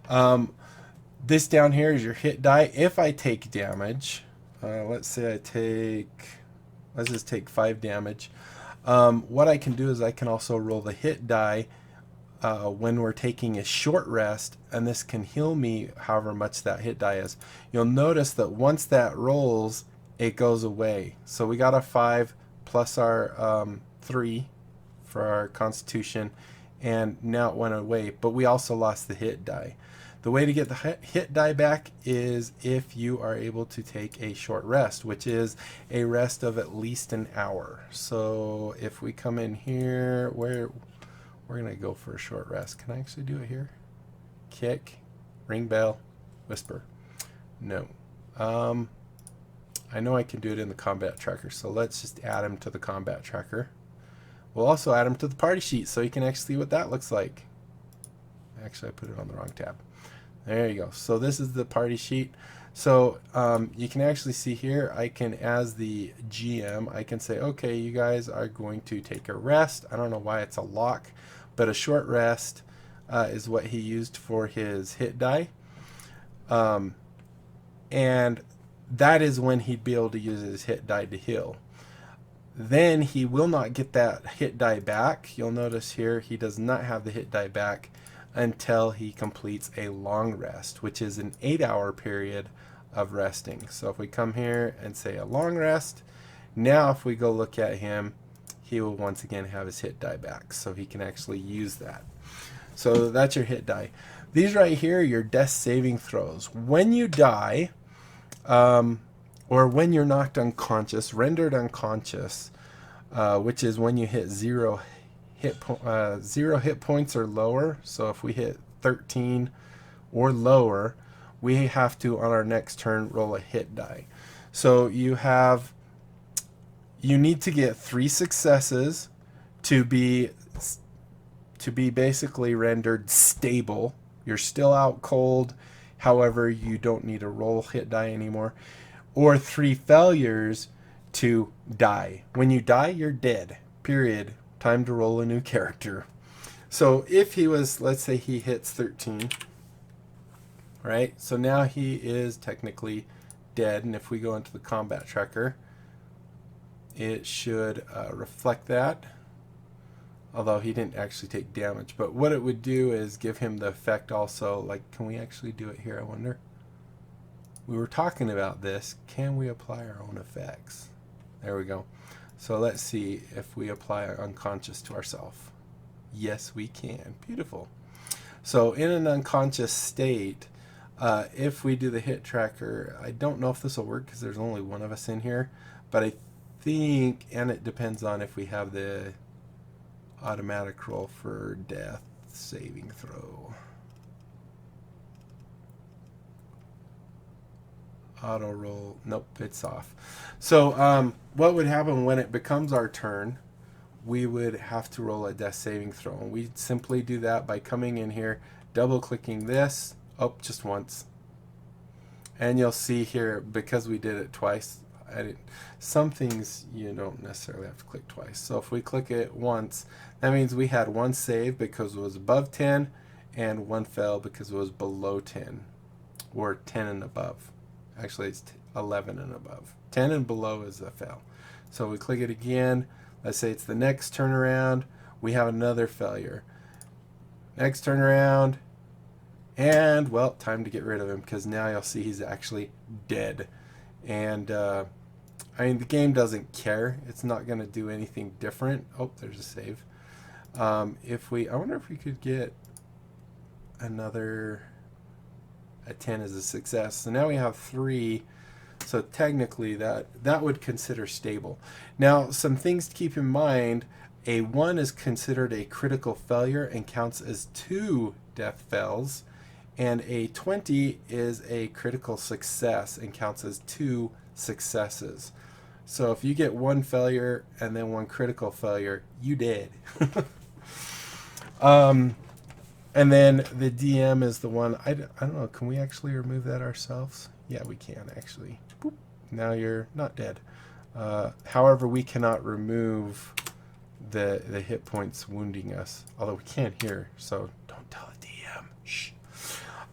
This down here is your hit die. If I take damage, let's say let's just take 5 damage. What I can do is I can also roll the hit die when we're taking a short rest, and this can heal me however much that hit die is. You'll notice that once that rolls, it goes away. So we got a 5 plus our 3 for our constitution, and now it went away, but we also lost the hit die. The way to get the hit die back is if you are able to take a short rest, which is a rest of at least an hour. So if we come in here, we're going to go for a short rest. Can I actually do it here? Kick, ring bell, whisper. No. I know I can do it in the combat tracker, so let's just add him to the combat tracker. We'll also add him to the party sheet so you can actually see what that looks like. Actually, I put it on the wrong tab. There you go. So this is the party sheet. So you can actually see here, I can, as the GM, I can say, okay, you guys are going to take a rest. I don't know why it's a lock, but a short rest is what he used for his hit die. And that is when he'd be able to use his hit die to heal. Then he will not get that hit die back. You'll notice here he does not have the hit die back until he completes a long rest, which is an 8-hour period of resting. So if we come here and say a long rest, now if we go look at him, he will once again have his hit die back, so he can actually use that. So that's your hit die. These right here are your death saving throws. When you die, or when you're knocked unconscious, rendered unconscious, which is when you hit zero hit points or lower. So if we hit 13 or lower, we have to, on our next turn, roll a hit die. So you need to get 3 successes to be basically rendered stable. You're still out cold, however you don't need to roll hit die anymore, or 3 failures to die. When you die, you're dead, period. Time to roll a new character. So if he was, let's say he hits 13, right? So now he is technically dead, and if we go into the combat tracker, it should reflect that, although he didn't actually take damage. But what it would do is give him the effect also, like, can we actually do it here, I wonder? We were talking about this. Can we apply our own effects? There we go. So let's see if we apply unconscious to ourselves. Yes, we can. Beautiful. So in an unconscious state, if we do the hit tracker, I don't know if this will work because there's only one of us in here, but I think, and it depends on if we have the automatic roll for death saving throw. Auto roll, nope, it's off. So what would happen when it becomes our turn, we would have to roll a death saving throw, and we simply do that by coming in here, double clicking this, just once, and you'll see here, because we did it twice, some things you don't necessarily have to click twice. So if we click it once, that means we had 1 save because it was above 10 and 1 fail because it was below 10, or 10 and above. Actually, it's 11 and above. 10 and below is a fail. So we click it again. Let's say it's the next turnaround. We have another failure. Next turnaround. And, well, time to get rid of him because now you'll see he's actually dead. And, I mean, the game doesn't care. It's not going to do anything different. Oh, there's a save. I wonder if we could get another... A 10 is a success. So now we have 3. So technically that would consider stable. Now, some things to keep in mind. A 1 is considered a critical failure and counts as 2 death fails. And a 20 is a critical success and counts as 2 successes. So if you get 1 failure and then 1 critical failure, you dead. And then the DM is the one, I don't know, can we actually remove that ourselves? Yeah, we can actually. Boop. Now you're not dead. However, we cannot remove the hit points wounding us, although we can here, so don't tell the DM. Shh.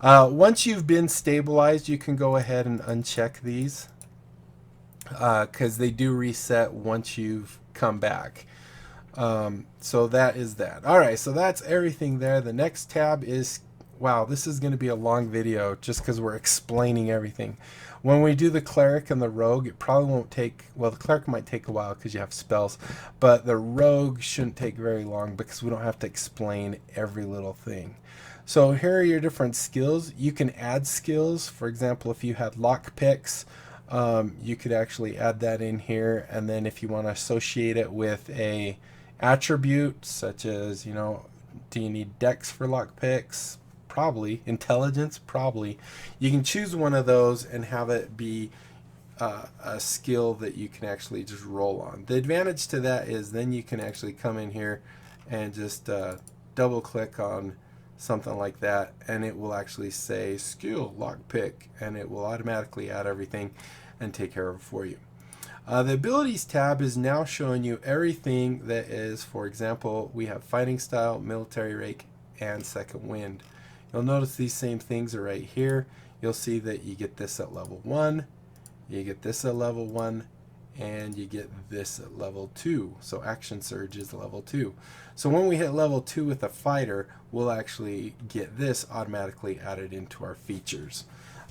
Once you've been stabilized, you can go ahead and uncheck these because they do reset once you've come back. So that is that. All right, so that's everything there. The next tab is, wow, this is going to be a long video just because we're explaining everything. When we do the cleric and the rogue, it probably won't take, well, the cleric might take a while because you have spells, but the rogue shouldn't take very long because we don't have to explain every little thing. So here are your different skills. You can add skills. For example, if you had lock picks, you could actually add that in here. And then if you want to associate it with a attribute, such as, you know, do you need dex for lock picks? Probably. Intelligence? Probably. You can choose one of those and have it be a skill that you can actually just roll on. The advantage to that is then you can actually come in here and just double click on something like that, and it will actually say skill lockpick, and it will automatically add everything and take care of it for you. The abilities tab is now showing you everything that is, for example, we have fighting style, military rake, and second wind. You'll notice these same things are right here. You'll see that you get this at level 1, you get this at level 1, and you get this at level 2. So action surge is level 2. So when we hit level 2 with a fighter, we'll actually get this automatically added into our features.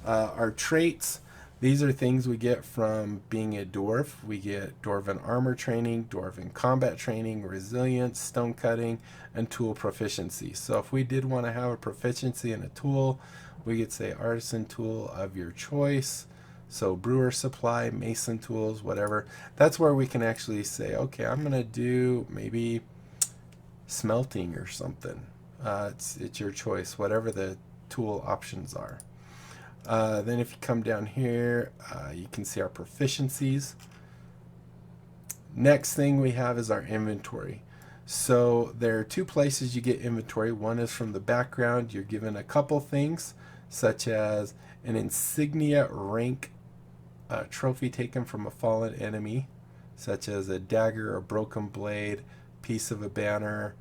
Our traits, these are things we get from being a dwarf. We get dwarven armor training, dwarven combat training, resilience, stone cutting, and tool proficiency. So if we did want to have a proficiency in a tool, we could say artisan tool of your choice. So brewer supply, mason tools, whatever. That's where we can actually say, okay, I'm going to do maybe smelting or something. It's your choice, whatever the tool options are. Then if you come down here, you can see our proficiencies. Next thing we have is our inventory. So there are two places you get inventory. One is from the background. You're given a couple things, such as an insignia rank trophy taken from a fallen enemy, such as a dagger, a broken blade, piece of a banner,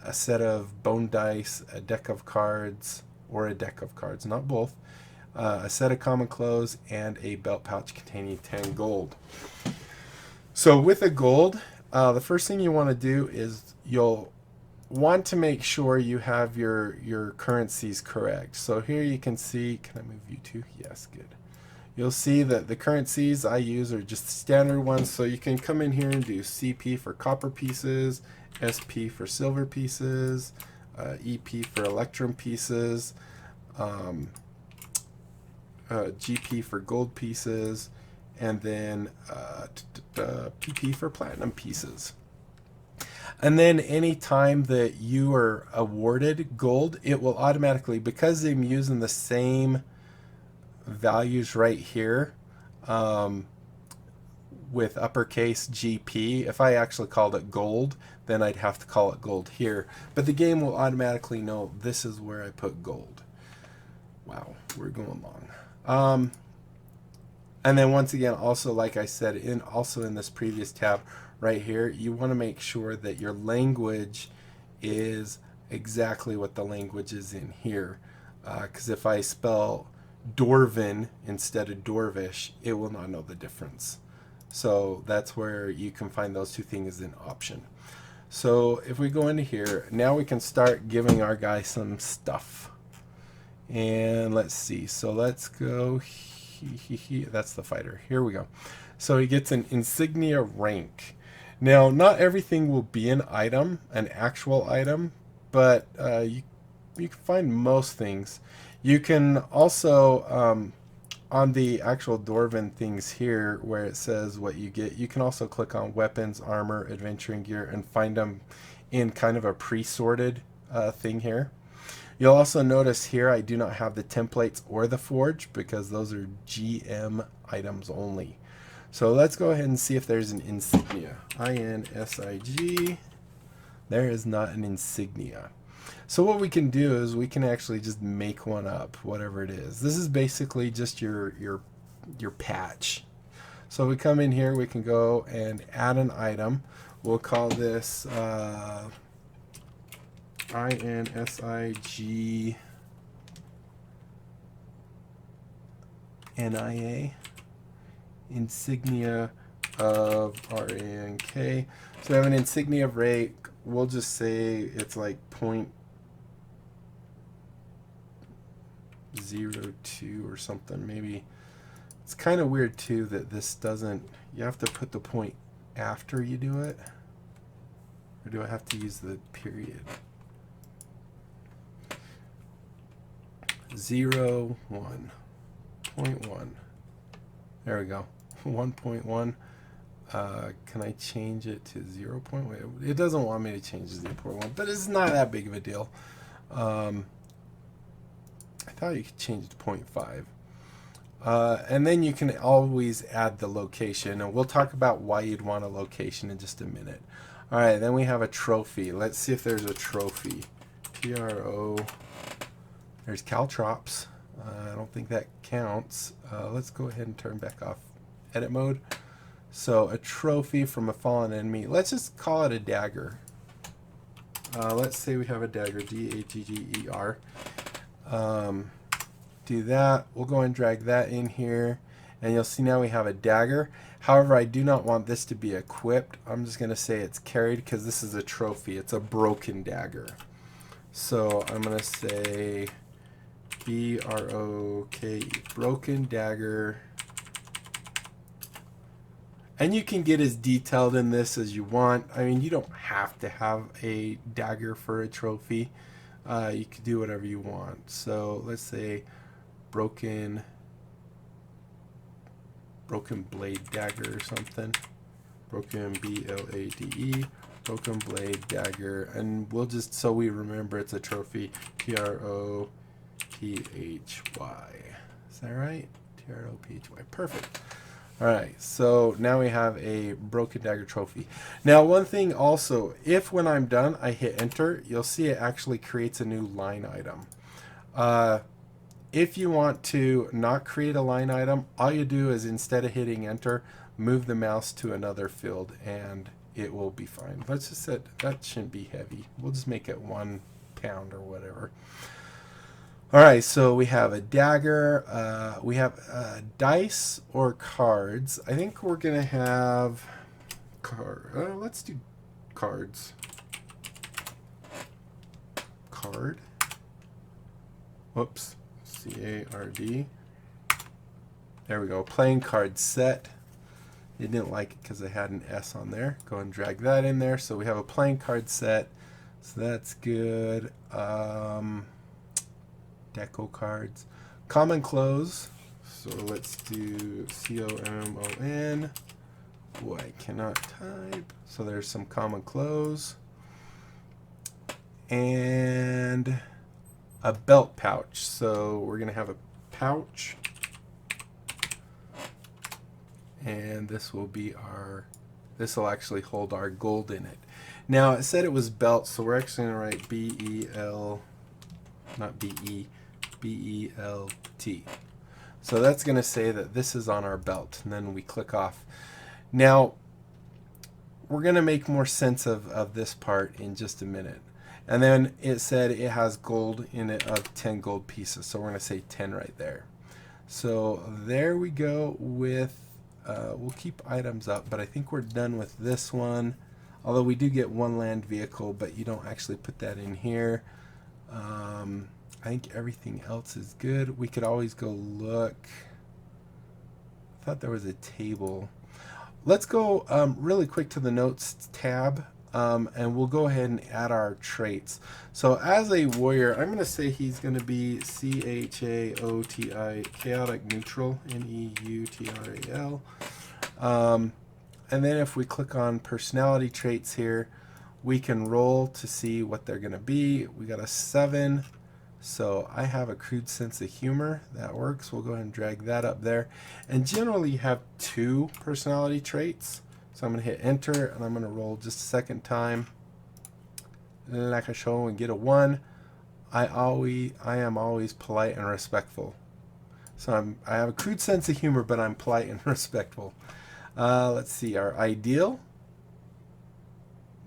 a set of bone dice, a deck of cards, or a deck of cards, not both, a set of common clothes, and a belt pouch containing 10 gold. So with a gold, the first thing you want to do is you'll want to make sure you have your currencies correct. So here you can see, can I move you to? Yes, good. You'll see that the currencies I use are just standard ones, so you can come in here and do CP for copper pieces, SP for silver pieces, EP for electrum pieces, GP for gold pieces, and then PP for platinum pieces. And then any time that you are awarded gold, it will automatically, because I'm using the same values right here with uppercase GP, if I actually called it gold, then I'd have to call it gold here. But the game will automatically know this is where I put gold. Wow, we're going long. And then once again, also like I said, also in this previous tab right here, you want to make sure that your language is exactly what the language is in here. Because if I spell Dwarven instead of Dwarvish, it will not know the difference. So that's where you can find those two things as an option. So if we go into here, now we can start giving our guy some stuff. And let's see. So let's go. That's the fighter. Here we go. So he gets an insignia rank. Now, not everything will be an item, an actual item, but you can find most things. You can also, on the actual Dwarven things here, where it says what you get, you can also click on weapons, armor, adventuring gear, and find them in kind of a pre-sorted thing here. You'll also notice here I do not have the templates or the forge because those are GM items only. So let's go ahead and see if there's an insignia. INSIG. There is not an insignia. So what we can do is we can actually just make one up, whatever it is. This is basically just your patch. So we come in here, we can go and add an item. We'll call this INSIG NIA, insignia of RANK. So we have an insignia of rank. We'll just say it's like 0.02 or something. Maybe it's kind of weird too that this doesn't. You have to put the point after you do it, or do I have to use the period? 0, 1.1. There we go. 1.1. Can I change it to 0. It doesn't want me to change to 0.1, but it's not that big of a deal. I thought you could change it to 0.5. And then you can always add the location, and we'll talk about why you'd want a location in just a minute. All right, then we have a trophy. Let's see if there's a trophy. TRO. There's caltrops. I don't think that counts. Let's go ahead and turn back off edit mode. So a trophy from a fallen enemy. Let's just call it a dagger. Let's say we have a dagger, DAGGER. Do that. We'll go and drag that in here, and you'll see now we have a dagger. However, I do not want this to be equipped. I'm just going to say it's carried because this is a trophy. It's a broken dagger. So I'm going to say BROKE, broken dagger. And you can get as detailed in this as you want. I mean, you don't have to have a dagger for a trophy. You can do whatever you want. So let's say broken blade dagger or something. Broken BLADE, broken blade dagger, and we'll just, so we remember it's a trophy, TROPHY. Is that right? TROPHY. Perfect. All right, so now we have a broken dagger trophy. Now, one thing also, if when I'm done I hit enter, you'll see it actually creates a new line item. If you want to not create a line item, all you do is instead of hitting enter, move the mouse to another field and it will be fine. Let's just set, that shouldn't be heavy. We'll just make it 1 pound or whatever. All right, so we have a dagger. We have dice or cards. I think we're going to have let's do cards. Card. Whoops. CARD. There we go. Playing card set. You didn't like it because I had an S on there. Go and drag that in there. So we have a playing card set. So that's good. Deco cards. Common close. So let's do COMON. Boy, I cannot type. So there's some common close. And a belt pouch. So we're going to have a pouch. And this will be our, this will actually hold our gold in it. Now it said it was belt, so we're actually going to write B-E-L, not B-E, B-E-L-T. So that's going to say that this is on our belt, and then we click off. Now we're going to make more sense of this part in just a minute. And then it said it has gold in it of 10 gold pieces, so we're going to say 10 right there. So there we go with, we'll keep items up, but I think we're done with this one. Although we do get 1 land vehicle, but you don't actually put that in here. I think everything else is good. We could always go look. I thought there was a table. Let's go really quick to the notes tab, and we'll go ahead and add our traits. So as a warrior, I'm going to say he's going to be CHAOTI, chaotic neutral, NEUTRAL. And then if we click on personality traits here, we can roll to see what they're going to be. We got a 7. So I have a crude sense of humor. That works. We'll go ahead and drag that up there. And generally you have 2 personality traits. So I'm going to hit enter and I'm going to roll just a second time. Like I show and get a 1. I am always polite and respectful. So I have a crude sense of humor, but I'm polite and respectful. Let's see, our ideal.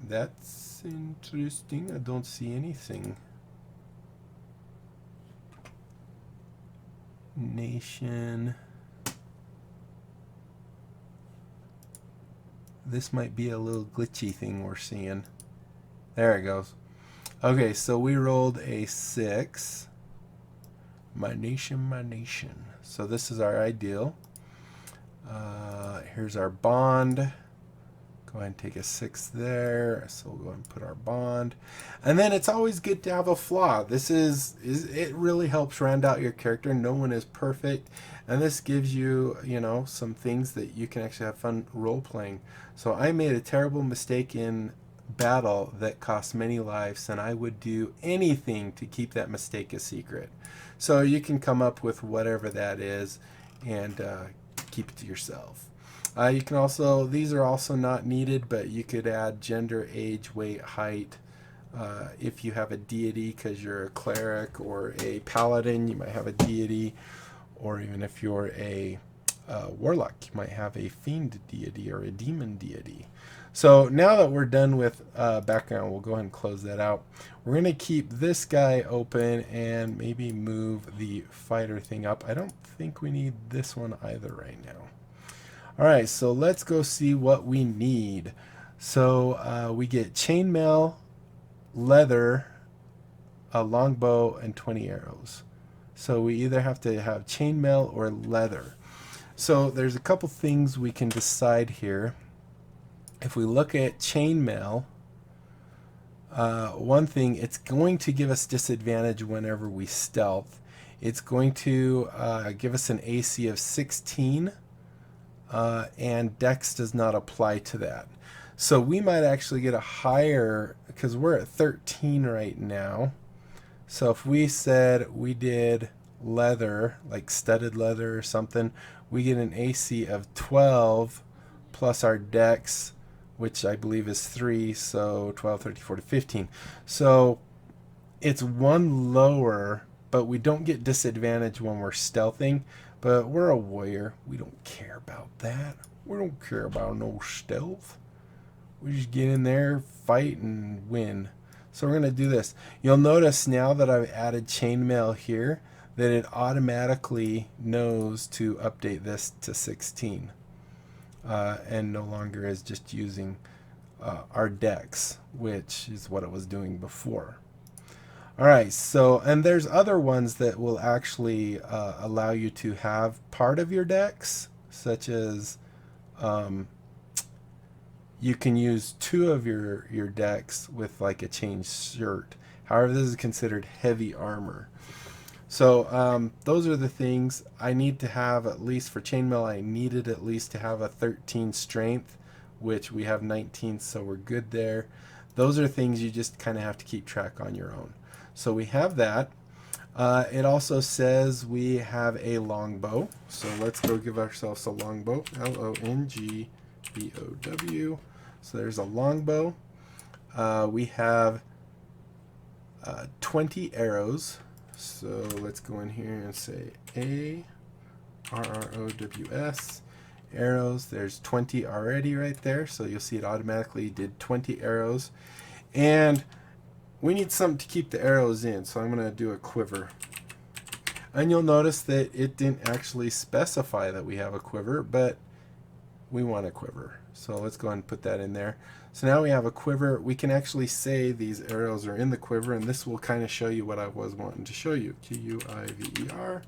That's interesting. I don't see anything. Nation. This might be a little glitchy thing we're seeing. There it goes. Okay, so we rolled a 6. My nation, my nation. So this is our ideal. Here's our bond. Go ahead and take a 6 there. So we'll go ahead and put our bond. And then it's always good to have a flaw. This it really helps round out your character. No one is perfect. And this gives you, you know, some things that you can actually have fun role playing. So I made a terrible mistake in battle that cost many lives, and I would do anything to keep that mistake a secret. So you can come up with whatever that is and keep it to yourself. You can also, these are also not needed, but you could add gender, age, weight, height. If you have a deity, because you're a cleric or a paladin, you might have a deity. Or even if you're a warlock, you might have a fiend deity or a demon deity. So now that we're done with background, we'll go ahead and close that out. We're going to keep this guy open and maybe move the fighter thing up. I don't think we need this one either right now. All right, so let's go see what we need. So we get chainmail, leather, a longbow, and 20 arrows. So we either have to have chainmail or leather. So there's a couple things we can decide here. If we look at chainmail, one thing, it's going to give us disadvantage whenever we stealth. It's going to give us an AC of 16, and Dex does not apply to that. So we might actually get a higher, because we're at 13 right now. So if we said we did leather, like studded leather or something, we get an AC of 12 plus our Dex, which I believe is 3, so 12, 13, 14, 15. So it's 1 lower, but we don't get disadvantage when we're stealthing. But we're a warrior. We don't care about that. We don't care about no stealth. We just get in there, fight, and win. So we're going to do this. You'll notice now that I've added chainmail here that it automatically knows to update this to 16. And no longer is just using our Dex, which is what it was doing before. All right, so, and there's other ones that will actually allow you to have part of your Dex, such as you can use 2 of your Dex with like a chain shirt. However, this is considered heavy armor. So those are the things I need to have. At least for chainmail, I needed at least to have a 13 strength, which we have 19, so we're good there. Those are things you just kind of have to keep track on your own. So we have that. It also says we have a longbow. So let's go give ourselves a longbow. Longbow. So there's a longbow. We have 20 arrows. So let's go in here and say ARROWS. Arrows. There's 20 already right there. So you'll see it automatically did 20 arrows. And we need something to keep the arrows in, so I'm going to do a quiver. And you'll notice that it didn't actually specify that we have a quiver, but we want a quiver. So let's go ahead and put that in there. So now we have a quiver. We can actually say these arrows are in the quiver, and this will kind of show you what I was wanting to show you. Q-U-I-V-E-R.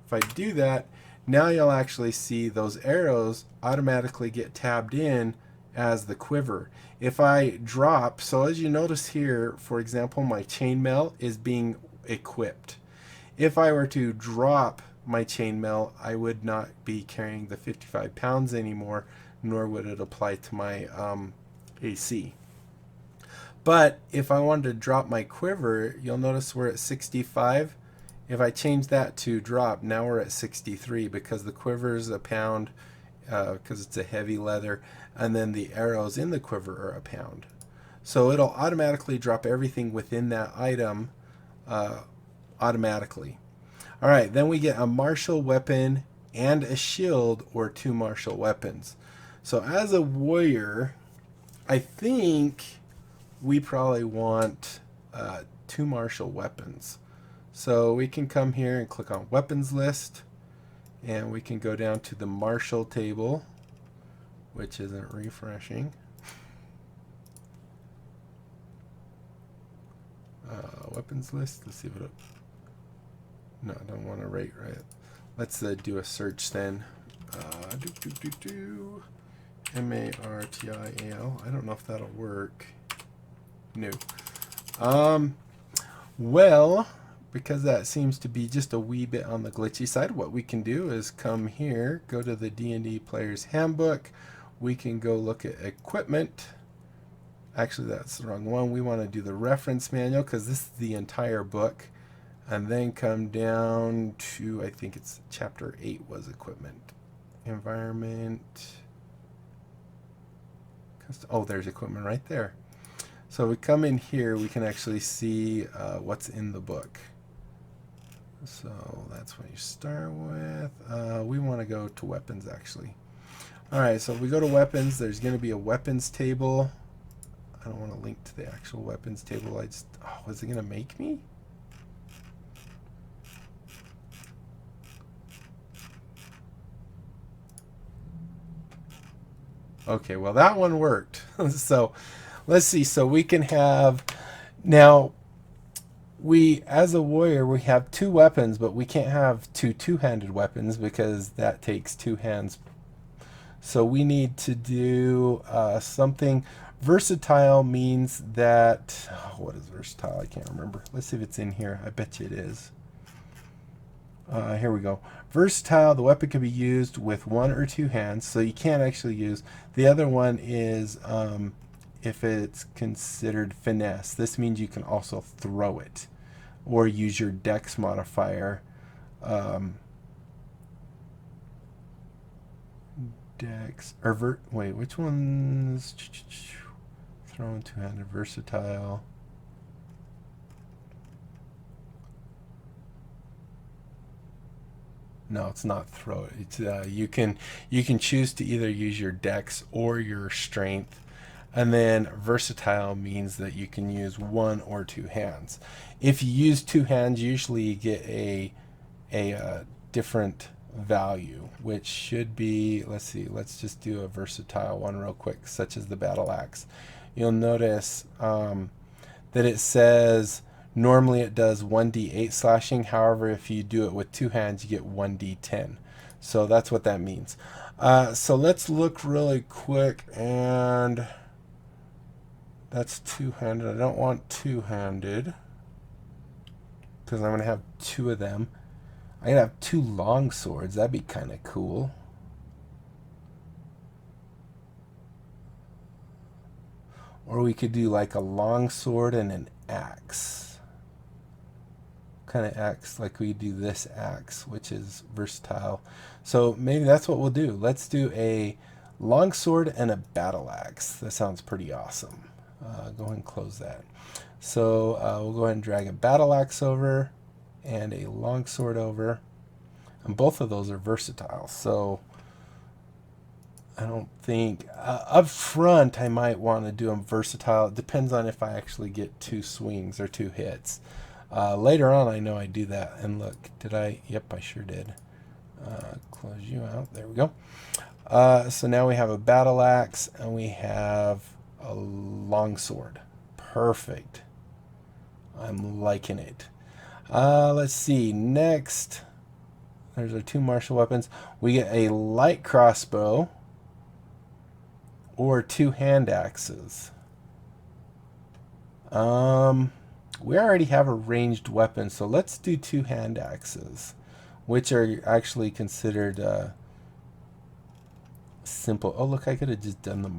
If I do that, now you'll actually see those arrows automatically get tabbed in as the quiver. If I drop, so as you notice here, for example, my chainmail is being equipped. If I were to drop my chainmail, I would not be carrying the 55 pounds anymore, nor would it apply to my AC. But if I wanted to drop my quiver, you'll notice we're at 65. If I change that to drop, now we're at 63 because the quiver is a pound, because it's a heavy leather, and then the arrows in the quiver are a pound. So it'll automatically drop everything within that item automatically. All right, then we get a martial weapon and a shield, or 2 martial weapons. So as a warrior, I think we probably want 2 martial weapons. So we can come here and click on weapons list, and we can go down to the martial table, which isn't refreshing. Weapons list. Let's see if it. No, I don't want to rate right. Let's do a search then. Martial. I don't know if that'll work. No. Well, because that seems to be just a wee bit on the glitchy side, what we can do is come here, go to the D&D Player's Handbook. We can go look at equipment. Actually, that's the wrong one. We want to do the reference manual because this is the entire book. And then come down to, I think it's chapter 8 was equipment. Environment. Oh, there's equipment right there. So we come in here, we can actually see what's in the book. So that's what you start with. We want to go to weapons, actually. All right, so if we go to weapons, there's going to be a weapons table. I don't want to link to the actual weapons table. Is it going to make me? Okay, well that one worked. So let's see. So we can have now. As a warrior, we have 2 weapons, but we can't have 2 two-handed weapons because that takes 2 hands. So we need to do something. Versatile means that, what is versatile? I can't remember. Let's see if it's in here. I bet you it is. Here we go. Versatile, the weapon can be used with 1 or 2 hands, so you can't actually use. The other one is if it's considered finesse. This means you can also throw it or use your dex modifier. Dex, or wait, which one's thrown, 2-handed, versatile? No, it's not throw it. It's you can choose to either use your dex or your strength. And then versatile means that you can use 1 or 2 hands. If you use 2 hands, usually you get a different value, which should be, let's see, let's just do a versatile one real quick, such as the battle axe. You'll notice that it says normally it does 1d8 slashing. However, if you do it with 2 hands, you get 1d10. So that's what that means. So let's look really quick, and that's 2-handed. I don't want 2-handed because I'm going to have 2 of them. I'm going to have 2 long swords. That'd be kind of cool. Or we could do like a long sword and an axe. Kind of axe, like we do this axe, which is versatile. So maybe that's what we'll do. Let's do a long sword and a battle axe. That sounds pretty awesome. Go ahead and close that. So we'll go ahead and drag a battle axe over and a long sword over, and both of those are versatile. So I don't think up front I might want to do them versatile. It depends on if I actually get 2 swings or 2 hits. Later on I know I do that. And look, did I? Yep, I sure did. Close you out. There we go. So now we have a battle axe and we have a long sword. Perfect. I'm liking it. Let's see. Next, there's our 2 martial weapons. We get a light crossbow or 2 hand axes. We already have a ranged weapon, so let's do 2 hand axes, which are actually considered simple. Oh, look, I could have just done the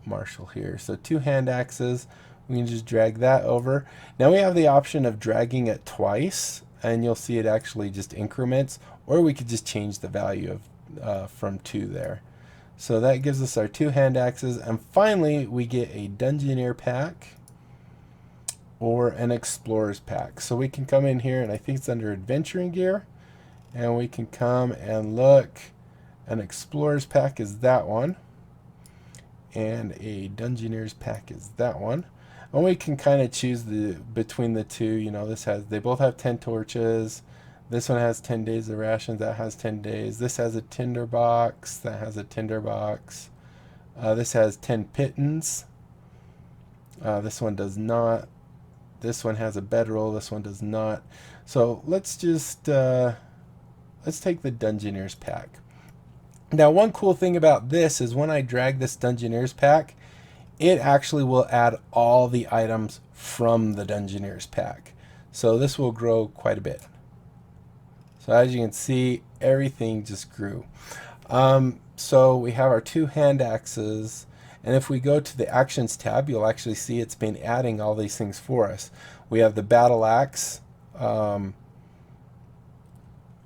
martial here. So 2 hand axes. We can just drag that over. Now we have the option of dragging it twice, and you'll see it actually just increments, or we could just change the value of from 2 there. So that gives us our 2 hand axes, and finally we get a Dungeoneer pack or an Explorer's pack. So we can come in here, and I think it's under Adventuring Gear, and we can come and look. An Explorer's pack is that one, and a Dungeoneer's pack is that one. And we can kind of choose between the 2. You know, they both have 10 torches. This one has 10 days of rations. That has 10 days. This has a tinder box. That has a tinder box. This has 10 pittons. This one does not. This one has a bedroll. This one does not. So let's just let's take the Dungeoneer's pack. Now, one cool thing about this is when I drag this Dungeoneer's pack, it actually will add all the items from the Dungeoneer's pack. So this will grow quite a bit. So as you can see, everything just grew. So we have our 2 hand axes, and if we go to the Actions tab, you'll actually see it's been adding all these things for us. We have the battle axe.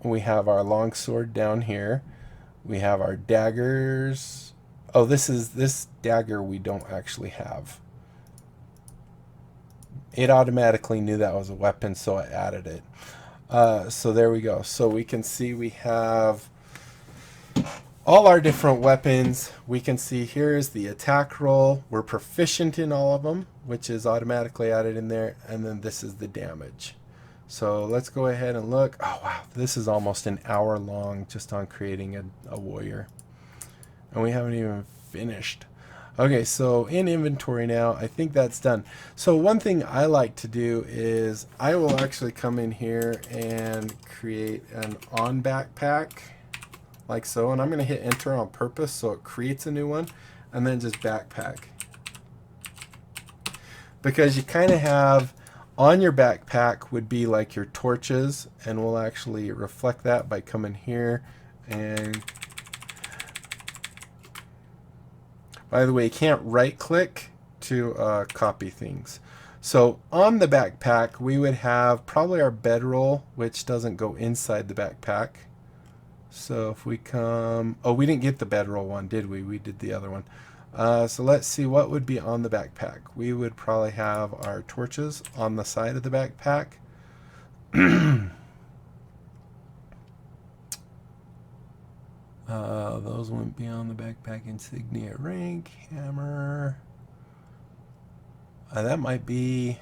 We have our longsword down here. We have our daggers. Oh, this dagger we don't actually have. It automatically knew that was a weapon, so I added it. So there we go. So we can see we have all our different weapons. We can see here's the attack roll. We're proficient in all of them, which is automatically added in there. And then this is the damage. So let's go ahead and look. Oh, wow. This is almost an hour long just on creating a warrior. And we haven't even finished. Okay, so in inventory now, I think that's done. So one thing I like to do is I will actually come in here and create an on backpack like so. And I'm going to hit enter on purpose so it creates a new one, and then just backpack. Because you kind of have on your backpack would be like your torches, and we'll actually reflect that by coming here. And by the way, you can't right click to copy things. So on the backpack we would have probably our bedroll, which doesn't go inside the backpack. So if we come, oh, we didn't get the bedroll one, did we? We did the other one. So let's see what would be on the backpack. We would probably have our torches on the side of the backpack. Those wouldn't be on the backpack. Insignia, rank, hammer. That might be...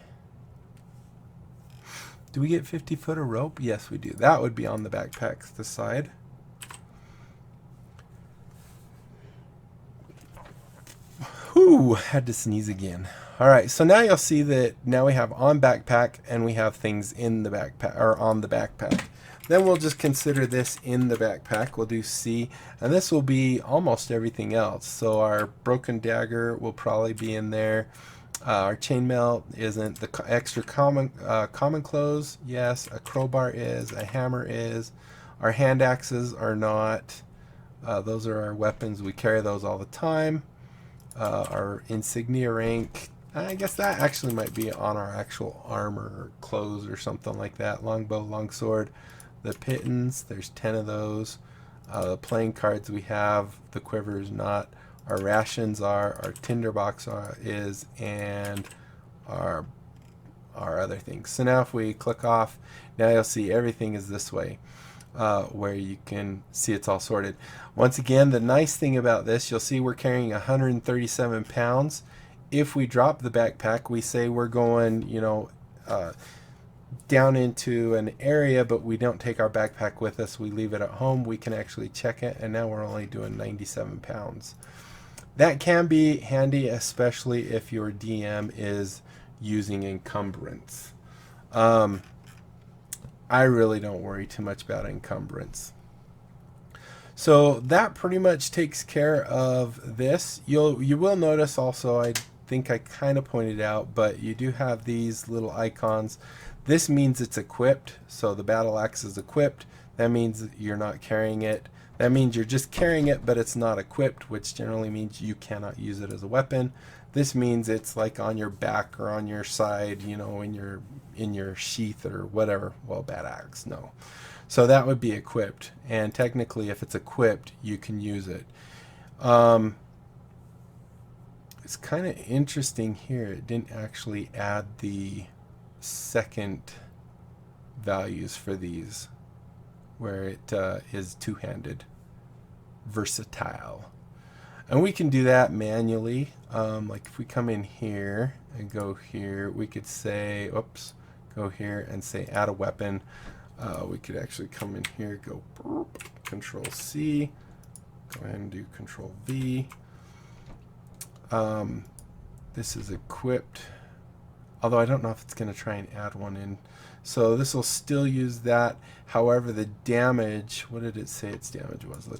Do we get 50 foot of rope? Yes, we do. That would be on the backpack, the side. Whew, had to sneeze again. All right, so now you'll see that now we have on backpack and we have things in the backpack, or on the backpack. Then we'll just consider this in the backpack. We'll do C, and this will be almost everything else. So our broken dagger will probably be in there. Our chainmail isn't. The extra common clothes, yes. A crowbar is. A hammer is. Our hand axes are not. Those are our weapons. We carry those all the time. Our insignia rank, I guess that actually might be on our actual armor or clothes or something like that. Longbow, longsword. The pittons, there's 10 of those. The playing cards we have, the quiver is not. Our rations are, our tinderbox is, and our other things. So now if we click off, now you'll see everything is this way, where you can see it's all sorted. Once again, the nice thing about this, you'll see we're carrying 137 pounds. If we drop the backpack, we say we're going, you know, down into an area, but we don't take our backpack with us, we leave it at home, we can actually check it, and now we're only doing 97 pounds. That can be handy, especially if your DM is using encumbrance. I really don't worry too much about encumbrance. So that pretty much takes care of this. You will notice also, I think I kind of pointed out, but you do have these little icons. This means it's equipped, so the battle axe is equipped. That means you're not carrying it. That means you're just carrying it, but it's not equipped, which generally means you cannot use it as a weapon. This means it's like on your back or on your side, you know, in your sheath or whatever. Well, bat axe, no. So that would be equipped, and technically, if it's equipped, you can use it. It's kind of interesting here. It didn't actually add the second values for these, where it is two-handed, versatile, and we can do that manually. Like if we come in here and go here, we could say, oops, go here and say add a weapon. We could actually come in here, go Control C, go ahead and do Control V, This is equipped, although I don't know if it's going to try and add one in. So this will still use that. However, the damage, what did it say its damage was? Let's